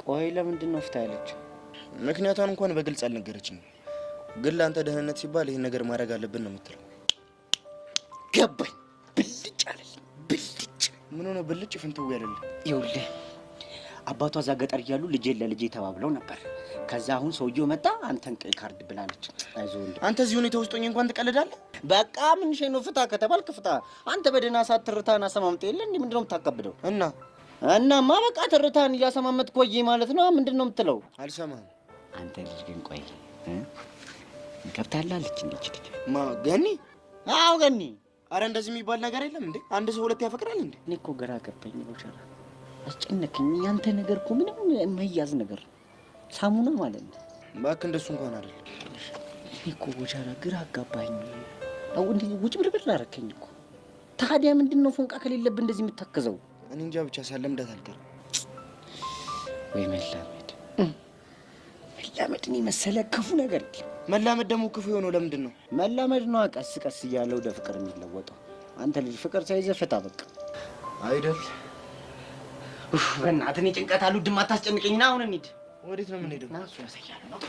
ቆይ ለምንድን ነው ፍታ ያለች? ምክንያቷን እንኳን በግልጽ አልነገረችኝም። ግን ለአንተ ደህንነት ሲባል ይሄን ነገር ማድረግ አለብን ነው የምትለው። ገባኝ። ብልጭ አለልኝ። ብልጭ ምን ሆነ ብልጭ ፍንትው ያለልህ? ይኸውልህ አባቷ እዛ ገጠር እያሉ ልጄን ለልጄ ተባብለው ነበር። ከዛ አሁን ሰውየው መጣ አንተን ቀይ ካርድ ብላለች። አይዞህ እንዴ አንተ እዚህ ሁኔታ ውስጥ ሆኜ እንኳን ትቀልዳለህ? በቃ ምን ሸይ ነው ፍታ ከተባልክ ፍታ። አንተ በደህና ሰዓት ትርታህን አሰማምጠህ የለ እንዴ? ምንድነው የምታቀብደው? እናማ በቃ ትርታህን እያሰማመጥክ ቆይ ማለት ነው። ምንድነው የምትለው? አልሰማህም። አንተ ልጅ ግን ቆይ ገብታላለች እንዴ? ልጅ ማ ገኒ? አዎ ገኒ። አረ እንደዚህ የሚባል ነገር የለም እንዴ? አንድ ሰው ሁለት ያፈቅራል እንዴ? እኔ እኮ ግራ ገባኝ ነው ሸራ አስጨነቀኝ። ያንተ ነገር እኮ ምንም የማይያዝ ነገር ሳሙና ማለት ነው። እባክህ እንደሱ እንኳን አይደለም። እኔ እኮ ወሻራ ግራ አጋባኝ። አው እንዴ ውጭ ብርብር አደረከኝ እኮ። ታዲያ ምንድነው ፎንቃ ከሌለብህ እንደዚህ የምታከዘው? እኔ እንጃ ብቻ ሳለምዳት አልቀርም። ወይ መላመድ እኔ መሰለ ክፉ ነገር መላመድ ደግሞ ክፉ የሆነው ለምንድን ነው? መላመድ ነው ቀስ ቀስ እያለ ወደ ፍቅር የሚለወጠው። አንተ ልጅ ፍቅር ሳይዘህ ፍታ በቃ አይደል? በእናትህ እኔ ጭንቀት አልወድም። አታስጨንቀኝ። ና አሁን እንሂድ። ወዴት ነው የምንሄደው? ና እሱ ያሳያል ነው